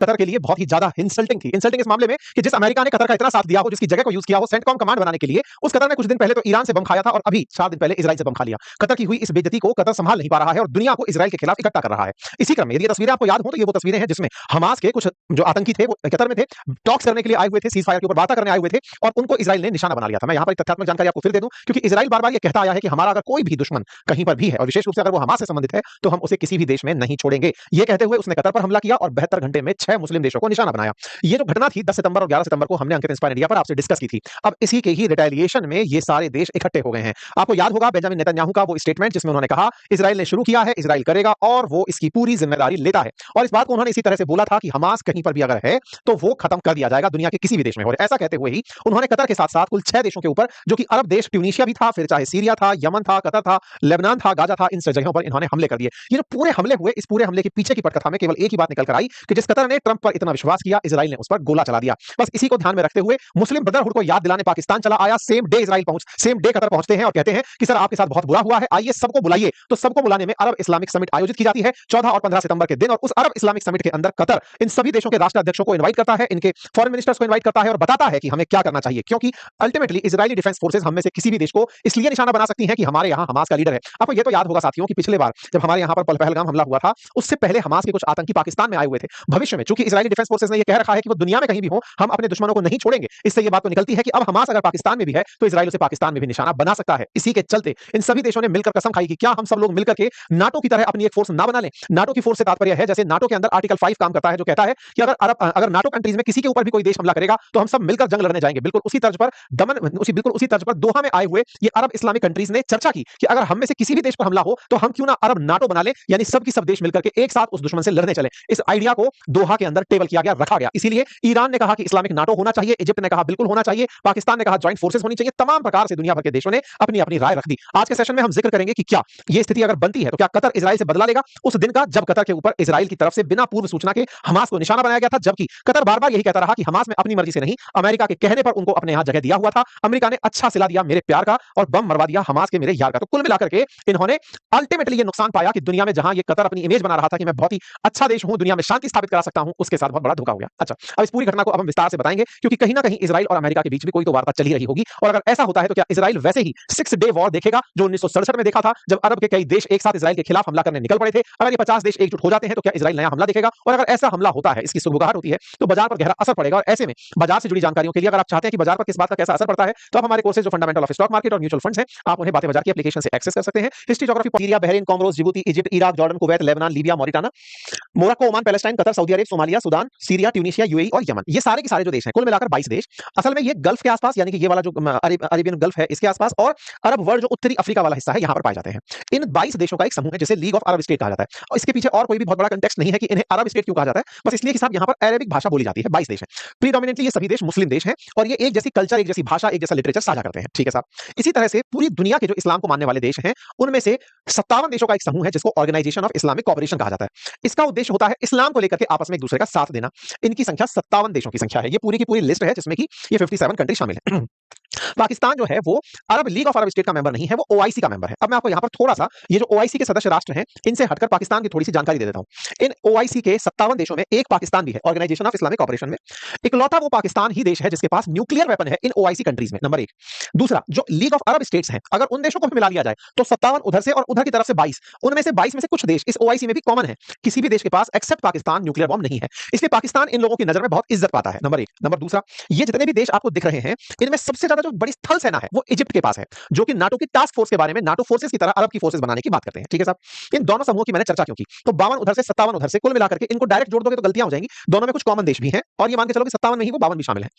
Qatar के लिए बहुत ही ज्यादा इंसल्टिंग थी। इंसल्टिंग इस मामले में कि जिस अमेरिका ने कतर का इतना साथ दिया हो, जिसकी जगह को यूज किया हो सेंटकॉम कमांड बनाने के लिए, उस कतर ने कुछ दिन पहले तो ईरान से बम खाया था और अभी 4 दिन पहले इजराइल से बम खा लिया। कतर की हुई इस बेइज्जती को कतर संभाल नहीं पा रहा है और दुनिया को इजराइल के खिलाफ इकट्ठा कर रहा है। इसी क्रम में यदि ये तस्वीरें आपको याद हो तो ये वो तस्वीरें हैं जिसमें हमास के कुछ जो आतंकी थे वो कतर में थे, टॉक्स करने के लिए आए हुए थे, सीज फायर के ऊपर बात करने आए हुए थे और उनको इजराइल ने निशाना बना लिया था। मैं यहां पर एक तथ्यात्मक जानकारी आपको फिर दे दूं, क्योंकि इजराइल बार-बार ये कहता आया है कि हमारा अगर कोई भी दुश्मन कहीं पर भी है और विशेष रूप से अगर वो हमास से संबंधित है तो हम उसे किसी भी देश में नहीं छोड़ेंगे। ये कहते हुए उसने कतर पर हमला किया और 72 घंटे में 6 मुस्लिम देशों को निशाना बनाया। ये जो घटना थी 10 सितंबर और 11 सितंबर को हमने अंकित इंस्पायर इंडिया पर आपसे डिस्कस की थी। अब इसी के ही रिटेलिएशन में ये सारे देश इकट्ठे हो गए हैं। आपको याद होगा बेंजामिन नेतन्याहू का वो स्टेटमेंट जिसमें उन्होंने कहा इजराइल ने शुरू किया है, इजराइल करेगा और वो इसकी पूरी जिम्मेदारी लेता है। और इस बात को उन्होंने इसी तरह से बोला था कि हमास कहीं पर भी अगर है तो वो खत्म कर दिया जाएगा दुनिया के किसी भी देश में। और ऐसा कहते हुए ही उन्होंने कतर के साथ-साथ कुल 6 देशों के ऊपर, जो कि अरब देश ट्यूनीशिया भी था, फिर चाहे सीरिया था, यमन था, कतर था, लेबनान था, गाजा था, इन सब जगहों पर इन्होंने हमले कर दिए। ये जो पूरे हमले हुए, इस पूरे हमले के पीछे की पटकथा में केवल एक ही बात निकल कर आई कि जिस कतर ने ट्रंप पर इतना विश्वास किया, इजराइल ने उस पर गोला चला दिया। बस इसी को ध्यान में रखते हुए मुस्लिम ब्रदरहुड को याद दिलाने पाकिस्तान चला आया, सेम डे कतर पहुंचते हैं और कहते हैं कि सर आपके साथ बहुत बुरा हुआ है, आइए सबको बुलाइए। तो सबको बुलाने में अरब इस्लामिक समिट आयोजित की जाती है 14 और 15 सितंबर के दिन, और उस अरब इस्लामिक समिट के अंदर कतर इन सभी देशों के राष्ट्राध्यक्षों को इनवाइट करता है, इनके फॉरेन मिनिस्टर्स को इनवाइट करता है और बताता है कि हमें क्या करना चाहिए, क्योंकि अल्टीमेटली इजरायली डिफेंस फोर्सेस हम में से किसी भी देश को इसलिए निशाना बना सकती हैं कि हमारे यहां हमास का लीडर है। आपको ये तो याद होगा साथियों कि पिछले बार जब हमारे यहां पर पहलगाम हमला हुआ था, उससे पहले हमास के कुछ आतंकी पाकिस्तान में आए हुए थे। भविष्य में चूंकि इजरायली डिफेंस फोर्सेस ने यह कह रखा है कि वो दुनिया में कहीं भी हो हम अपने दुश्मनों को नहीं छोड़ेंगे, इससे ये बात तो निकलती है कि अब हमास अगर पाकिस्तान में भी है तो इजराइल उसे पाकिस्तान में भी निशाना बना सकता है। इसी के चलते इन सभी देशों ने मिलकर कसम खाई कि क्या हम सब लोग मिलकर के नाटो की तरह अपनी एक फोर्स ना बना लें। नाटो की फोर्स से तात्पर्य है जैसे नाटो के अंदर आर्टिकल 5 काम करता है, जो कहता है कि अगर नाटो कंट्रीज में किसी के ऊपर भी कोई देश हमला करेगा तो हम सब मिलकर जंग लड़ने जाएंगे। बिल्कुल उसी तर्ज पर दोहा में आए हुए ये अरब इस्लामिक कंट्रीज ने चर्चा की कि अगर हम में से किसी भी देश पर हमला हो तो हम क्यों ना अरब नाटो बना ले, यानी सब की सब देश मिलकर के एक साथ उस दुश्मन से लड़ने चले। इस आइडिया को दोहा के अंदर टेबल किया गया, रखा गया। इसीलिए ईरान ने कहा कि इस्लामिक नाटो होना चाहिए, इजिप्ट ने कहा बिल्कुल होना चाहिए, पाकिस्तान ने कहा ज्वाइंट फोर्सेस होनी चाहिए। तमाम प्रकार से दुनिया भर के देशों ने अपनी अपनी राय रख दी। आज के सेशन में हम जिक्र करेंगे कि क्या ये स्थिति अगर बनती है तो क्या कतर इजराइल से बदला लेगा उस दिन का जब कतर के ऊपर इजराइल की तरफ से बिना पूर्व सूचना के हमास को निशाना बनाया गया था, जबकि कतर बार बार यही कहता रहा कि हमास में अपनी मर्जी से नहीं, अमेरिका के कहने पर उनको अपने यहां जगह दिया हुआ था। अमेरिका ने अच्छा सिला दिया मेरे प्यार का और बम मरवा दिया हमास के मेरे यार का। तो कुल मिलाकर के इन्होंने अल्टीमेटली ये नुकसान पाया कि दुनिया में जहां ये कतर अपनी इमेज बना रहा था कि मैं बहुत ही अच्छा देश हूं, दुनिया में शांति स्थापित करा सकता हूं, उसके साथ बहुत बड़ा धोखा हो गया। अच्छा, अब इस पूरी घटना को अब हम विस्तार से बताएंगे, क्योंकि कहीं ना कहीं इजराइल और अमेरिका के बीच भी कोई तो वार्ता चली रही होगी। और अगर ऐसा होता है तो क्या इजराइल वैसे ही 6 डे वॉर देखेगा जो 1967 में देखा था, जब अरब के कई देश एक साथ इजराइल के खिलाफ हमला करने निकल पड़े थे। अगर ये 50 देश एकजुट हो जाते हैं तो क्या इजराइल नया हमला देखेगा? और अगर ऐसा हमला होता है, इसकी सुगबुगाहट होती है, तो बाजार पर गहरा असर पड़ेगा। और ऐसे में बाजार से जुड़ी जानकारियों के लिए अगर आप चाहते हैं कि बाजार पर किस बात का कैसा असर पड़ता है, तो आप हमारे कोर्सेज जो फंडामेंटल ऑफ स्टॉक मार्केट और म्यूचुअल फंड्स हैं, आप उन्हें बातें बाजार की एप्लीकेशन से एक्सेस कर सकते हैं। History, geography, Syria, Bahrain, Comoros, Djibouti, Egypt, Iraq, Jordan, Kuwait, Lebanon, Libya, Mauritania, Morocco, Oman, Palestine, Qatar, Saudi Arabia, Somalia, Sudan, Syria, Tunisia, UAE और यमन, ये सारे के सारे जो देश हैं, कुल मिलाकर 22 देश। असल में ये गल्फ के आसपास, यानी कि ये वाला जो अरेबियन गल्फ है इसके आसपास, और अरब वर्ल्ड जो उत्तरी अफ्रीका वाला हिस्सा है यहां पर पाए जाते हैं। इन 22 देशों का एक समूह है जिसे लीग ऑफ अरब स्टेट कहा जाता है। और इसके पीछे और कोई भी बहुत बड़ा कंटेक्स्ट नहीं है कि इन्हें अरब स्टेट क्यों कहा जाता है, बस इसलिए कि साहब यहां पर अरेबिक भाषा बोली जाती है। 22 देश हैं, प्रीडोमिनेंटली ये सभी देश मुस्लिम देश हैं और ये एक जैसी कल्चर, एक जैसी भाषा, एक जैसा लिटरेचर साझा करते हैं। ठीक है साहब। इसी तरह से पूरी दुनिया के जो इस्लाम को मानने वाले देश हैं उनमें से 57 देशों का एक समूह है जिसको ऑर्गेनाइजेशन ऑफ इस्लामिक कोऑपरेशन कहा जाता है। इसका उद्देश्य होता है इस्लाम को लेकर के आपस में एक दूसरे का साथ देना। इनकी संख्या 57 देशों की संख्या है। ये पूरी की पूरी लिस्ट है जिसमें कि ये 57 कंट्री शामिल है। पाकिस्तान जो है वो अरब लीग ऑफ अरब स्टेट का मेंबर नहीं है, वो ओआईसी का मेंबर है। अब मैं आपको यहां पर थोड़ा सा ये जो ओआईसी के सदस्य राष्ट्र हैं इनसे हटकर पाकिस्तान की थोड़ी सी जानकारी दे देता हूं। इन ओआईसी के 57 देशों में एक पाकिस्तान भी है, ऑर्गेनाइजेशन ऑफ इस्लामिक कोऑपरेशन में। इकलौता वो पाकिस्तान ही देश है जिसके पास न्यूक्लियर वेपन है इन ओआईसी कंट्रीज में, नंबर 1। दूसरा, जो लीग ऑफ अरब स्टेट्स हैं, अगर उन देशों को भी मिला लिया जाए तो 57 उधर से और उधर की तरफ से 22, उनमें से 22 में से कुछ देश इस ओआईसी में भी कॉमन है। किसी भी देश के पास एक्सेप्ट पाकिस्तान न्यूक्लियर बॉम्ब नहीं है, इसलिए पाकिस्तान इन लोगों की नजर में बहुत इज्जत पाता है, नंबर 1। नंबर दूसरा, ये जितने भी देश आपको दिख रहे हैं इनमें सबसे ज्यादा जो बड़ी स्थल सेना है वो इजिप्ट के पास है, जो कि नाटो की टास्क फोर्स के बारे में नाटो फोर्सेस की तरह अरब की फोर्सेस बनाने की बात करते हैं। ठीक है साहब। इन दोनों समूहों की मैंने चर्चा क्यों की, तो 52 उधर से 57 उधर से, कुल मिलाकर के इनको डायरेक्ट जोड़ दोगे तो गलतियां हो जाएंगी। दोनों में कुछ कॉमन देश भी हैं और ये मान के चलो कि 57 में ही वो 52 भी शामिल है।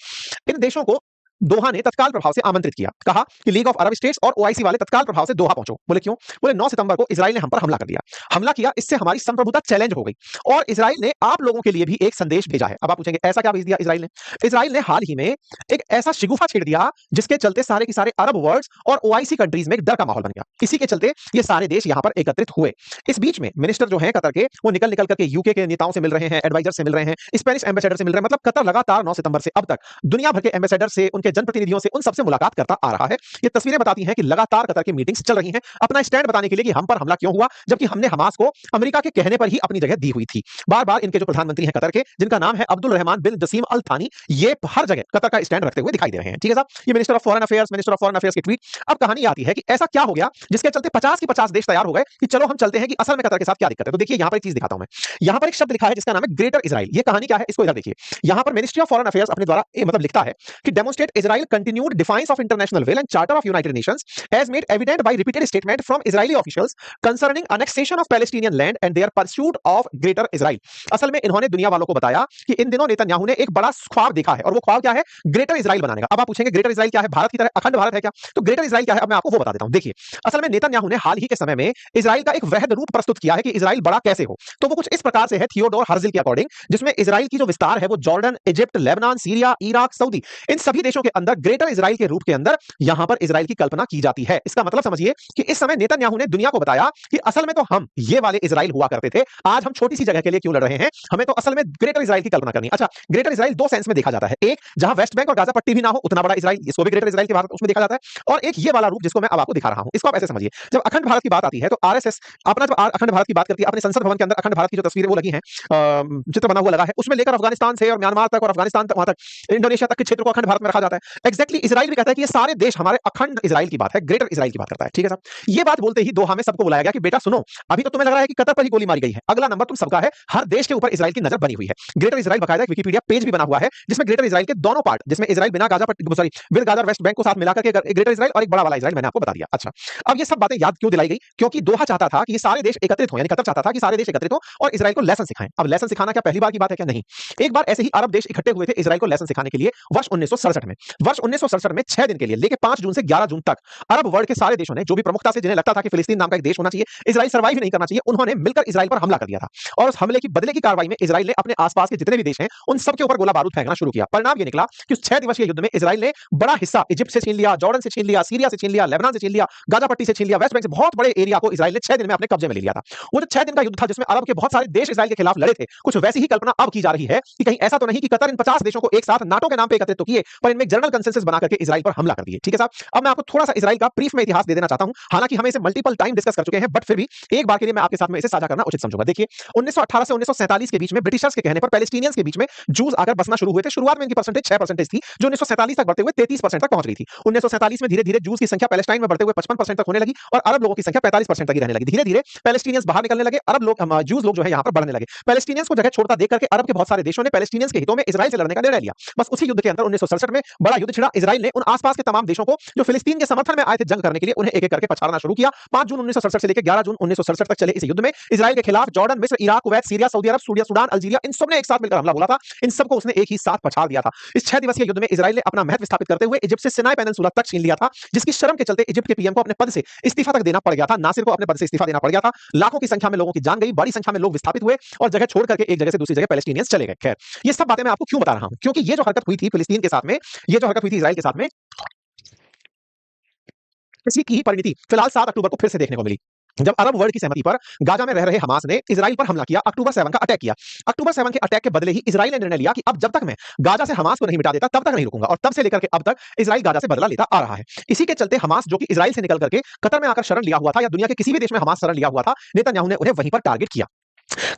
इन देशों को दोहा ने तत्काल प्रभाव से आमंत्रित किया, कहा कि लीग ऑफ अरब स्टेट्स और ओआईसी वाले तत्काल प्रभाव से दोहा पहुंचो। बोले क्यों? बोले 9 सितंबर को इजराइल ने हम पर हमला कर दिया। हमला किया, इससे हमारी संप्रभुता चैलेंज हो गई और इजराइल ने आप लोगों के लिए भी एक संदेश भेजा है। अब आप पूछेंगे ऐसा क्या भेज दिया इजराइल ने? इजराइल ने हाल ही में एक ऐसा शिगुफा छेड़ दिया जिसके चलते सारे के सारे अरब वर्ल्ड्स और ओआईसी कंट्रीज में एक डर का माहौल बन गया। इसी के चलते ये सारे देश यहां पर एकत्रित हुए। इस बीच में मिनिस्टर जो है कतर के, वो निकल निकल करके यूके के नेताओं से मिल रहे हैं, एडवाइजर से मिल रहे हैं, स्पेनिश एम्बेसडर से मिल रहे हैं। मतलब कतर लगातार 9 सितंबर से अब तक दुनिया भर के एम्बेसडर से, उनके के जनप्रतिनिधियों से उन सबसे मुलाकात करता आ रहा है। ये तस्वीरें बताती हैं कि लगातार कतर की मीटिंग्स चल रही हैं अपना स्टैंड बताने के लिए कि हम पर हमला क्यों हुआ, जबकि हमने हमास को अमेरिका के कहने पर ही अपनी जगह दी हुई थी। बार-बार इनके जो प्रधानमंत्री हैं कतर के, जिनका नाम है अब्दुल रहमान बिन जसीम अल थानी, ये हर जगह कतर का स्टैंड रखते हुए दिखाई दे रहे हैं। ठीक है साहब, ये मिनिस्टर ऑफ फॉरेन अफेयर्स की ट्वीट। अब कहानी आती है कि ऐसा क्या हो गया जिसके चलते 50 के 50 देश तैयार हो गए कि चलो हम चलते हैं कि असल में कतर के साथ क्या दिक्कत है। तो देखिए यहां पर एक चीज दिखाता हूं मैं। यहां पर एक शब्द लिखा है जिसका नाम है ग्रेटर इजराइल। ये कहानी क्या है इसको इधर देखिए। यहां पर मिनिस्ट्री ऑफ फॉरेन अफेयर्स अपने द्वारा मतलब लिखता है कि demonstrate Israel continued defines of international will and charter of United Nations has made evident by repeated statement from Israeli officials concerning annexation of Palestinian land and their pursuit of Greater Israel। असल में इन्होंने दुनिया वालों को बताया कि इन दिनों Netanyahu ने एक बड़ा ख्वाब देखा है और वो ख्वाब क्या है, ग्रेटर इजराइल बनाने का। अब आप पूछेंगे ग्रेटर इजराइल क्या है, भारत की तरह अखंड भारत है क्या? तो ग्रेटर इजराइल क्या है अब मैं आपको वो बता देता हूं। देखिए असल में नेतन्याहू ने हाल ही के समय में इजराइल का एक वृहद रूप प्रस्तुत किया है कि इजराइल बड़ा कैसे हो। तो वो कुछ इस प्रकार से है थियोडोर हर्जिल के अकॉर्डिंग, जिसमें इजराइल की जो विस्तार है वो Jordan, Egypt, Lebanon, Syria, Iraq, Saudi, इन सभी देशों के अंदर ग्रेटर इजराइल के रूप के अंदर यहां पर इजराइल की कल्पना की जाती है। इसका मतलब समझिए कि इस समय नेतन्याहू ने दुनिया को बताया कि असल में तो हम ये वाले इजराइल हुआ करते थे, आज हम छोटी सी जगह के लिए क्यों लड़ रहे हैं, हमें तो असल में ग्रेटर इजराइल की कल्पना करनी है। अच्छा, ग्रेटर इजराइल दो सेंस में देखा जाता है, एक जहां वेस्ट बैंक और गाजा पट्टी भी ना हो उतना बड़ा इजराइल, इसको भी ग्रेटर इजराइल के भारत उसमें देखा जाता है, और एक ये वाला रूप जिसको मैं अब आपको दिखा रहा हूं। इसको आप ऐसे समझिए, जब अखंड भारत की बात आती है तो आरएसएस अपना जो अखंड भारत की बात करती है, अपने संसद भवन के अंदर अखंड भारत की जो तस्वीरें वो लगी हैं, चित्र बना हुआ लगा है, उसमें लेकर अफगानिस्तान से और म्यांमार तक और अफगानिस्तान तक, वहां तक इंडोनेशिया तक के क्षेत्र को अखंड भारत में रखा जाता है। एक्जैक्टली इजराइल भी कहता है कि ये सारे देश हमारे अखंड इजराइल की बात है, ग्रेटर इजराइल की बात करता है। ठीक है साहब, ये बात बोलते ही दोहा में सबको बुलाया गया कि बेटा सुनो, अभी तो तुम्हें लग रहा है कि कतर पर ही गोली मारी गई है, अगला नंबर तुम सबका है, हर देश के ऊपर इजराइल की नजर बनी हुई है। ग्रेटर इजराइल बकायदा एक विकिपीडिया पेज भी बना हुआ है जिसमें ग्रेटर इजराइल के दोनों पार्ट, जिसमें इजराइल बिना गाजा पट्टी, सॉरी विद गाजा और वेस्ट बैंक को साथ मिलाकर के ग्रेटर इजराइल और एक बड़ा वाला इजराइल मैंने आपको बता दिया। अच्छा, अब ये सब बातें याद क्यों दिलाई गई? क्योंकि दोहा चाहता था कि ये सारे देश एकत्रित हो, यानी कतर चाहता था कि सारे देश एकत्रित हो और इजराइल को लेसन सिखाएं। अब लेसन सिखाना क्या पहली बार की बात है क्या? नहीं, एक बार ऐसे ही अरब देश इकट्ठे हुए थे इजराइल को लेसन सिखाने के लिए वर्ष 1967 में। वर्ष 1967 में 6 दिन के लिए लेके 5 जून से 11 जून तक अरब वर्ल्ड के सारे देशों ने, जो भी प्रमुखता से जिन्हें लगता था कि फिलिस्तीन नाम का एक देश होना चाहिए, इजराइल सर्वाइव नहीं करना चाहिए, उन्होंने मिलकर इजराइल पर हमला कर दिया था। और उस हमले की बदले की कार्रवाई में इजराइल ने अपने आसपास के जितने भी देश हैं उन सब के ऊपर गोला बारूद फेंकना शुरू किया। परिणाम ये निकला कि उस 6 दिवसीय युद्ध में इजराइल ने बड़ा हिस्सा इजिप्ट से छीन लिया, जॉर्डन से छीन लिया, सीरिया से छीन लिया, लेबनान से छीन लिया, गाजा पट्टी से छीन लिया, वेस्ट बैंक से बहुत बड़े एरिया को इजराइल ने 6 दिन में अपने कब्जे में ले लिया था। वो जो 6 दिन का युद्ध था जिसमें अरब के बहुत सारे देश इजराइल के खिलाफ लड़े थे, कुछ वैसी ही कल्पना अब की जा रही है कि कहीं ऐसा तो नहीं कि कतर इन 50 देशों को एक साथ नाटो के नाम पे एकत्रित तो किए, पर इनमें एक जनरल कंसेंसस बना करके इजराइल पर हमला कर दिए। ठीक है साहब, अब मैं आपको थोड़ा सा इजराइल का ब्रीफ में इतिहास दे देना चाहता हूं, हालांकि हम इसे मल्टीपल टाइम डिस्कस कर चुके हैं, बट फिर भी एक बार के लिए मैं आपके साथ में इसे साझा करना उचित समझूंगा। देखिए 1918 से 1947 के बीच में ब्रिटिशर्स के कहने पर पैलेस्टीनियंस के बीच में जूस आकर बसना शुरू हुए थे। शुरुआत में इनकी परसेंटेज 6% थी, जो 1947 तक बढ़ते हुए 33% तक पहुंच गई थी। 1947 में धीरे-धीरे जूस की संख्या पैलेस्टाइन में बढ़ते हुए 55% तक होने लगी और अरब लोगों की संख्या 45% तक ही रहने लगी। धीरे-धीरे पैलेस्टीनियंस बाहर निकलने लगे, अरब लोग जूस लोग जो है यहां पर बढ़ने लगे। पैलेस्टीनियंस को जगह छोड़ता देख करके अरब के बहुत सारे देशों ने पैलेस्टीनियंस के हितों में इजराइल से लड़ने का निर्णय लिया। बस उसी युद्ध के अंदर 1967 में बड़ा युद्ध छिड़ा। इजराइल ने उन आसपास के तमाम देशों को जो फिलिस्तीन के समर्थन में आए थे जंग करने के लिए, उन्हें एक-एक करके पछाड़ना शुरू किया। 5 जून 1967 से लेकर 11 जून 1967 तक चले इस युद्ध में इजराइल के खिलाफ जॉर्डन, मिस्र, इराक, कुवैत, सीरिया, सऊदी अरब, सूडान, अल्जीरिया, इन सब ने एक साथ मिलकर हमला बोला था। इन सबको उसने एक ही साथ पछाड़ दिया था। इस 6 दिवसीय युद्ध में इजराइल ने अपना महत्व स्थापित करते हुए इजिप्ट से सिनाई पेनिनसुला तक छीन लिया था, जिसकी शर्म के चलते इजिप्ट के पीएम को अपने पद से इस्तीफा तक देना पड़ गया था। नासिर को अपने पद से इस्तीफा देना पड़ गया था। लाखों की संख्या में लोगों की जान गई, बड़ी संख्या में लोग विस्थापित हुए और जगह छोड़ करके एक जगह से दूसरी जगह पैलेस्टीनियंस चले गए। खैर, ये सब बातें मैं आपको क्यों बता रहा हूं? क्योंकि ये जो हरकत हुई थी फिलिस्तीन के साथ में, ये जो हरकत हुई थी इजराइल के साथ में, इसी की ही परिणति फिलहाल 7 अक्टूबर को फिर से देखने को मिली, जब अरब वर्ल्ड की सहमति पर गाजा में रह रहे हमास ने इजराइल पर हमला किया, अक्टूबर 7 का अटैक किया। अक्टूबर 7 के अटैक के बदले ही इजराइल ने निर्णय लिया कि अब जब तक मैं गाजा से हमास को नहीं मिटा देता तब तक नहीं रुकूंगा, और तब से लेकर के अब तक इजराइल गाजा से बदला लेता आ रहा है। इसी के चलते हमास, जो कि इजराइल से निकल करके कतर में आकर शरण लिया हुआ था, या दुनिया के किसी भी देश में हमास शरण लिया हुआ था, नेतन्याहू ने उन्हें वहीं पर टारगेट किया।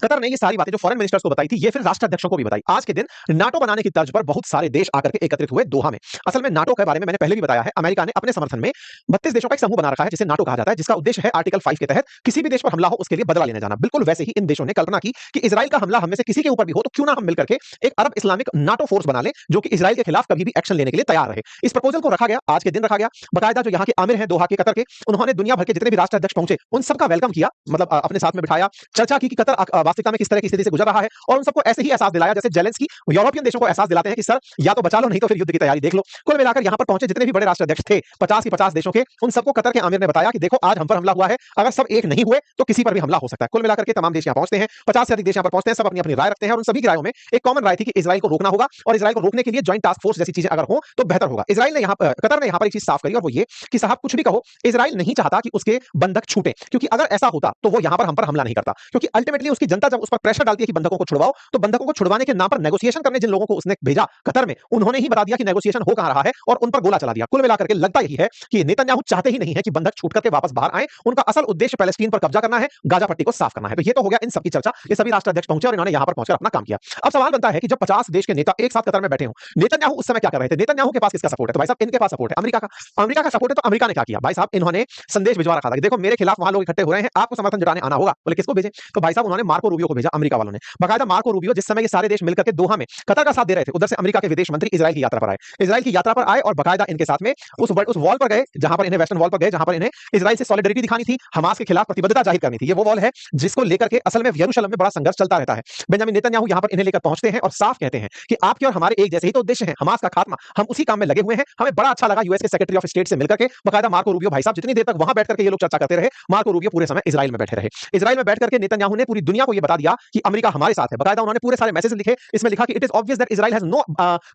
कतर ने ये सारी बातें जो फॉरेन मिनिस्टर्स को बताई थी, ये फिर राष्ट्राध्यक्षों को भी बताई। आज के दिन नाटो बनाने की तर्ज पर बहुत सारे देश आकर के एकत्रित हुए दोहा में। असल में नाटो के बारे में मैंने पहले भी बताया है, अमेरिका ने अपने समर्थन में 32 देशों का एक समूह बना रखा है जिसे नाटो कहा जाता है, जिसका उद्देश्य है आर्टिकल 5 के तहत किसी भी देश पर हमला हो उसके लिए बदला लेने जाना। बिल्कुल वैसे ही इन देशों ने कल्पना की कि इजराइल का हमला हम में से किसी के ऊपर भी हो तो क्यों ना हम मिलकर के एक अरब इस्लामिक नाटो फोर्स बना ले, जो कि इजराइल के खिलाफ कभी भी एक्शन लेने के लिए तैयार रहे। इस प्रपोजल को रखा गया, आज के दिन रखा गया। बाकायदा जो यहाँ के आमिर हैं दोहा के, कतर के, उन्होंने दुनिया भर के जितने भी राष्ट्राध्यक्ष पहुंचे उन सबका वेलकम किया, मतलब अपने साथ में बिठाया, चर्चा की कि कतर वास्तविकता में किस तरह की स्थिति से गुजर रहा है, और उन सबको ऐसे ही एहसास दिलाया जैसे जेलेंस्की यूरोपियन देशों को एहसास दिलाते हैं कि सर या तो बचा लो, नहीं तो फिर युद्ध की तैयारी देख लो। कुल मिलाकर यहां पर पहुंचे जितने भी बड़े राष्ट्राध्यक्ष थे 50 की 50 देशों के, उन सबको कतर के आमिर ने बताया कि देखो आज हम पर हमला हुआ है, अगर सब एक नहीं हुए तो किसी पर भी हमला हो सकता है। कुल मिलाकर के तमाम देश यहां पहुंचते हैं, 50 से अधिक देश यहां पर पहुंचते हैं, सब अपनी अपनी राय रखते हैं, और उन सभी रायों में एक कॉमन राय थी कि इजराइल को रोकना होगा, और इजराइल को रोकने के लिए जॉइंट टास्क फोर्स जैसी चीजें अगर हो तो बेहतर होगा। इजराइल ने यहां पर, कतर ने यहां पर एक चीज साफ करी, और वो ये कि साहब कुछ भी कहो, इजराइल नहीं चाहता कि उसके बंधक छूटे, क्योंकि अगर ऐसा होता तो वो यहां पर हम पर हमला नहीं करता, क्योंकि अल्टीमेटली उसकी जनता जब उस पर प्रेशर डालती है कि बंधकों को छुड़वाओ, तो बंधकों को छुड़वाने के नाम पर नेगोशिएशन करने जिन लोगों को उसने भेजा कतर में, उन्होंने ही बता दिया कि नेगोशिएशन हो कहां रहा है और उन पर गोला चला दिया। कुल मिलाकर के लगता यही है कि नेतन्याहू चाहते ही नहीं है कि बंधक छूट करके वापस बाहर आए। उनका असल उद्देश्य पैलेस्टीन पर कब्जा करना है, गाजा पट्टी को साफ करना है। तो ये तो हो गया इन सबकी चर्चा, ये सभी राष्ट्राध्यक्ष पहुंचे और इन्होंने यहां पर पहुंचकर अपना काम किया। अब सवाल बनता है कि जब 50 देश के नेता एक साथ कतर में बैठे हों, नेतन्याहू उस समय क्या कर रहे थे? नेतन्याहू के पास किसका सपोर्ट है? तो भाई साहब इनके पास सपोर्ट है अमेरिका का। अमेरिका का सपोर्ट है, तो अमेरिका ने क्या किया? भाई साहब इन्होंने संदेश भिजवा रखा था कि देखो मेरे खिलाफ वहां लोग इकट्ठे हो रहे हैं, आपको समर्थन जुटाने आना होगा। बोले किसको भेजें? तो भाई साहब उन्होंने मार्को रूबियो को भेजा, अमेरिका वालों ने। बाकायदा मार्को रूबियो जिस समय ये सारे देश मिलकर के दोहा में कतर का साथ दे रहे थे, उधर से अमेरिका के विदेश मंत्री इजराइल की यात्रा पर आए। इजराइल की यात्रा पर आए और बाकायदा इनके साथ में उस वॉल पर गए, जहां पर इन्हें वेस्टर्न वॉल पर गए, जहां पर इन्हें इजराइल से सॉलिडरिटी दिखानी थी, हमास के खिलाफ प्रतिबद्धता जाहिर करनी थी। ये वो वॉल है जिसको लेकर के असल में यरूशलेम में बड़ा संघर्ष चलता रहता है। बेंजामिन नेतन्याहू यहां पर इन्हें लेकर पहुंचते हैं और साफ कहते हैं कि आपके और हमारे एक जैसे ही तो उद्देश्य है, हमास का खात्मा। हम उसी काम में लगे हुए हैं। हमें बड़ा अच्छा लगा यूएस के सेक्रेटरी ऑफ स्टेट से मिलकर के। बाकायदा मार्को रूबियो भाई साहब जितनी देर तक वहां बैठ करके ये लोग चर्चा करते रहे, मार्को रूबियो पूरे समय इजराइल में बैठे रहे। इजराइल में बैठ करके नेतन्याहू ने पूरी दुनिया को ये बता दिया कि अमेरिका हमारे साथ है। बाकायदा उन्होंने पूरे सारे मैसेज लिखे, इसमें लिखा कि it is obvious that Israel has no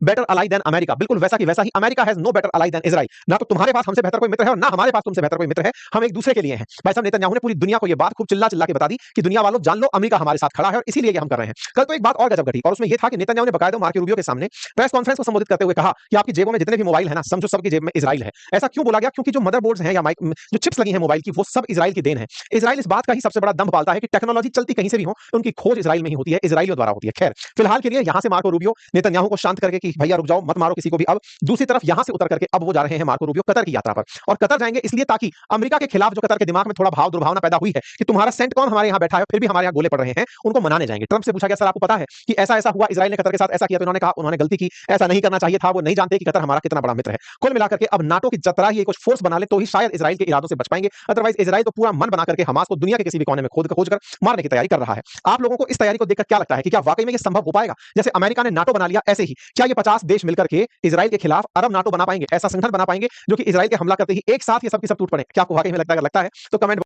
better ally than America. बिल्कुल वैसा की वैसा ही America has no better ally than Israel. ना तो तुम्हारे पास हमसे बेहतर कोई मित्र है और ना हमारे पास तुमसे बेहतर कोई मित्र है, हम एक दूसरे के लिए हैं। भाई साहब नेतन्याहू ने पूरी दुनिया को ये बात खूब चिल्ला चिल्ला के बता दी कि दुनिया वालों जान लो अमेरिका हमारे साथ खड़ा है और इसीलिए ये हम कर रहे हैं। कल तो एक बात और गजब घटी और उसमें ये था कि नेतन्याहू ने बाकायदा मार्को रूबियो के सामने प्रेस कॉन्फ्रेंस को संबोधित करते हुए कहा कि आपकी जेबों में जितने भी मोबाइल है ना, समझो सबकी जेब में इजराइल है। ऐसा क्यों बोला गया? क्योंकि जो मदरबोर्ड्स हैं या जो चिप्स लगी हैं मोबाइल की, वो सब इजराइल की देन है। इजराइल इस बात का ही सबसे बड़ा दम पालता है कि टेक्नोलॉजी चलती कहीं से भी हो, उनकी खोज इजराइल में ही होती है, इजराइलियों द्वारा होती है। खैर फिलहाल के लिए यहां से मार्को रूबियो नेतन्याहू को शांत करके कि भैया रुक जाओ, मत मारो किसी को भी। अब दूसरी तरफ यहां से उतर करके अब वो जा रहे हैं मार्को रूबियो कतर की यात्रा पर। और कतर जाएंगे इसलिए ताकि अमेरिका के खिलाफ जो कतर के दिमाग में थोड़ा भाव दुर्भावना पैदा हुई है कि तुम्हारा सेंट कौन हमारे यहाँ बैठा है, फिर भी हमारे यहाँ गोले पड़ रहे हैं, उनको मनाने जाएंगे। ट्रंप से पूछा गया सर आपको पता है कि ऐसा ऐसा हुआ, इजराइल ने कतर के साथ ऐसा किया, तो इन्होंने कहा उन्होंने गलती की, ऐसा नहीं करना चाहिए था, वो नहीं जानते कि कतर हमारा कितना बड़ा मित्र है। कुल मिलाकर के अब नाटो की जतरा ही कुछ फोर्स बना ले तो ही शायद इजराइल के इरादों से बच पाएंगे। अदरवाइज इजराइल तो पूरा मन बना करके हमास को दुनिया के किसी भी कोने में खोज कर मारने की तैयारी कर रहा है। आप लोगों को इस तैयारी को देखकर क्या लगता है कि क्या वाकई में ये संभव हो पाएगा? जैसे अमेरिका ने नाटो बना लिया, ऐसे ही क्या ये 50 देश मिलकर के इजराइल के खिलाफ अरब नाटो बना पाएंगे? ऐसा संगठन बना पाएंगे जो कि इजराइल के हमला करते ही एक साथ ये सब की सब टूट पड़े? क्या आपको वाकई में लगता है? तो कमेंट